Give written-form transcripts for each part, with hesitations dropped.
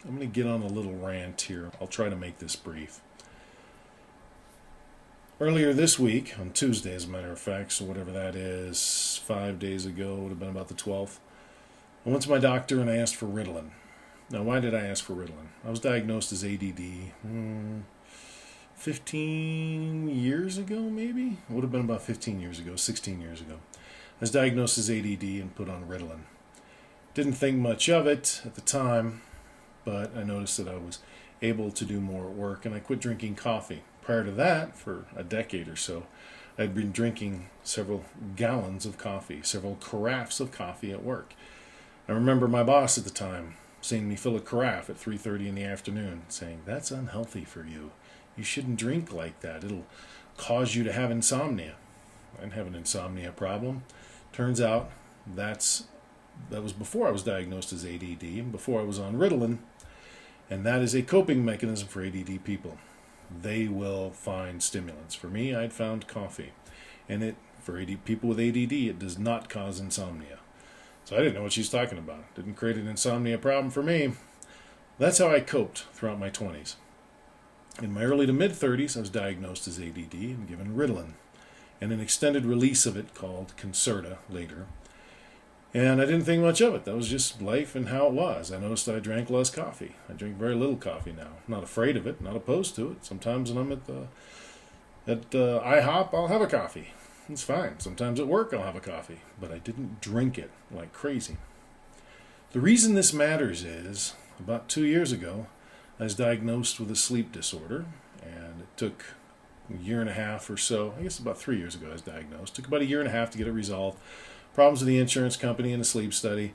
I'm going to get on a little rant here. I'll try to make this brief. Earlier this week, on Tuesday as a matter of fact, so whatever that is, 5 days ago, would have been about the 12th, I went to my doctor and I asked for Ritalin. Now, why did I ask for Ritalin? I was diagnosed as ADD 15 years ago, maybe? It would have been about 15 years ago, 16 years ago. I was diagnosed as ADD and put on Ritalin. Didn't think much of it at the time, but I noticed that I was able to do more at work, and I quit drinking coffee. Prior to that, for a decade or so, I'd been drinking several gallons of coffee, several carafes of coffee at work. I remember my boss at the time seeing me fill a carafe at 3:30 in the afternoon, saying, "That's unhealthy for you. You shouldn't drink like that. It'll cause you to have insomnia." I didn't have an insomnia problem. Turns out that was before I was diagnosed as ADD and before I was on Ritalin, and that is a coping mechanism for ADD people. They will find stimulants. For me, I'd found coffee, and for people with ADD, it does not cause insomnia. So I didn't know what she's talking about. Didn't create an insomnia problem for me. That's how I coped throughout my 20s. In my early to mid-30s, I was diagnosed as ADD and given Ritalin, and an extended release of it called Concerta later. And I didn't think much of it. That was just life and how it was. I noticed I drank less coffee. I drink very little coffee now. I'm not afraid of it, not opposed to it. Sometimes when I'm at IHOP, I'll have a coffee. It's fine. Sometimes at work, I'll have a coffee. But I didn't drink it like crazy. The reason this matters is, about 2 years ago, I was diagnosed with a sleep disorder. And it took a year and a half or so. I guess about 3 years ago I was diagnosed. It took about a year and a half to get it resolved. Problems with the insurance company and the sleep study.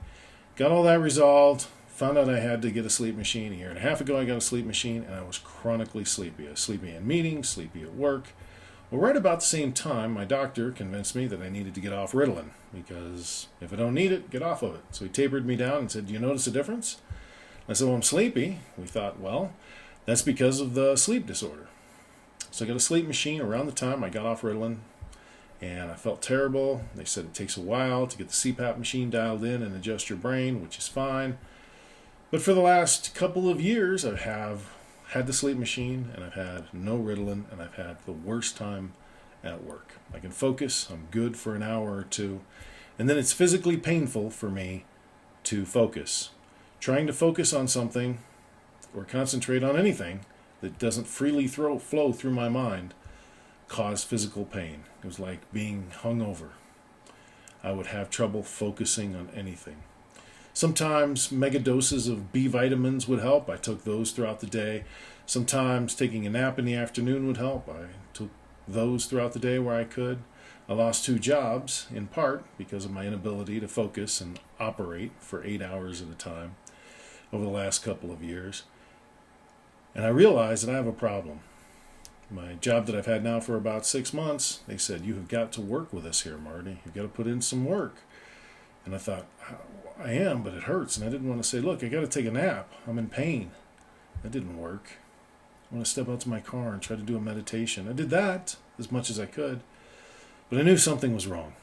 Got all that resolved. Found out I had to get a sleep machine. A year and a half ago I got a sleep machine, and I was chronically sleepy. I was sleepy in meetings, sleepy at work. Well, right about the same time, my doctor convinced me that I needed to get off Ritalin, because if I don't need it, get off of it. So he tapered me down and said, "Do you notice a difference?" I said, "Well, I'm sleepy." We thought, well, that's because of the sleep disorder. So I got a sleep machine around the time I got off Ritalin, and I felt terrible. They said it takes a while to get the CPAP machine dialed in and adjust your brain, which is fine. But for the last couple of years, I have had the sleep machine, and I've had no Ritalin, and I've had the worst time at work. I can focus. I'm good for an hour or two. And then it's physically painful for me to focus. Trying to focus on something or concentrate on anything that doesn't freely flow through my mind caused physical pain. It was like being hungover. I would have trouble focusing on anything. Sometimes mega doses of B vitamins would help. I took those throughout the day. Sometimes taking a nap in the afternoon would help. I took those throughout the day where I could. I lost 2 jobs, in part because of my inability to focus and operate for 8 hours at a time over the last couple of years. And I realized that I have a problem. My job that I've had now for about 6 months, they said, "You have got to work with us here, Marty. You've got to put in some work." And I thought, I am, but it hurts. And I didn't want to say, "Look, I got to take a nap. I'm in pain." That didn't work. I want to step out to my car and try to do a meditation. I did that as much as I could, but I knew something was wrong.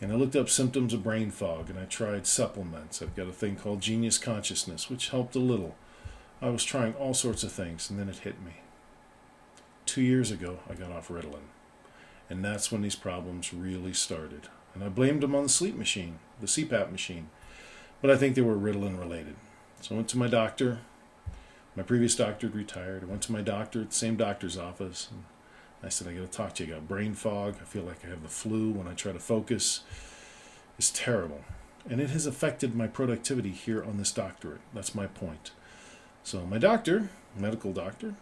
And I looked up symptoms of brain fog, and I tried supplements. I've got a thing called Genius Consciousness, which helped a little. I was trying all sorts of things, and then it hit me. 2 years ago, I got off Ritalin, and that's when these problems really started. And I blamed them on the sleep machine, the CPAP machine, but I think they were Ritalin related. So I went to my doctor. My previous doctor had retired. I went to my doctor at the same doctor's office, and I said, "I got to talk to you. I got brain fog. I feel like I have the flu when I try to focus. It's terrible. And it has affected my productivity here on this doctorate." That's my point. So my doctor, medical doctor,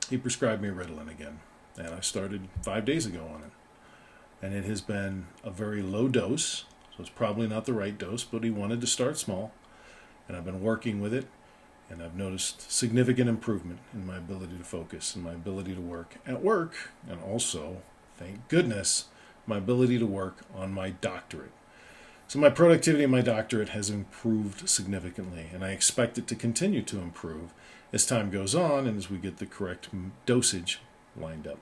he prescribed me Ritalin again. And I started 5 days ago on it. And it has been a very low dose, so it's probably not the right dose, but he wanted to start small. And I've been working with it, and I've noticed significant improvement in my ability to focus and my ability to work at work, and also, thank goodness, my ability to work on my doctorate. So my productivity in my doctorate has improved significantly, and I expect it to continue to improve as time goes on and as we get the correct dosage lined up.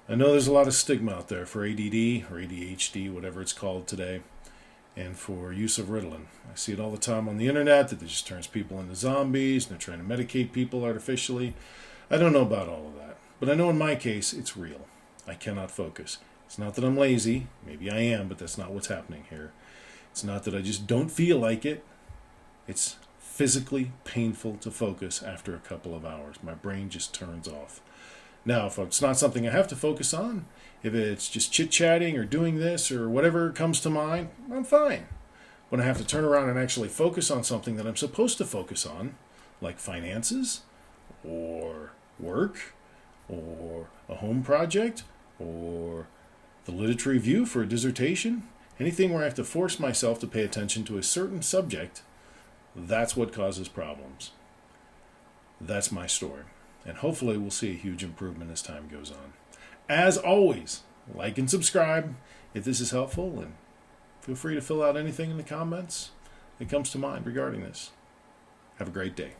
I know there's a lot of stigma out there for ADD or ADHD, whatever it's called today, and for use of Ritalin. I see it all the time on the internet that it just turns people into zombies and they're trying to medicate people artificially. I don't know about all of that, but I know in my case it's real. I cannot focus. It's not that I'm lazy. Maybe I am, but that's not what's happening here. It's not that I just don't feel like it. It's physically painful to focus after a couple of hours. My brain just turns off. Now, if it's not something I have to focus on, if it's just chit-chatting or doing this or whatever comes to mind, I'm fine. When I have to turn around and actually focus on something that I'm supposed to focus on, like finances or work or a home project or the literature review for a dissertation, anything where I have to force myself to pay attention to a certain subject, that's what causes problems. That's my story. And hopefully we'll see a huge improvement as time goes on. As always, like and subscribe if this is helpful, and feel free to fill out anything in the comments that comes to mind regarding this. Have a great day.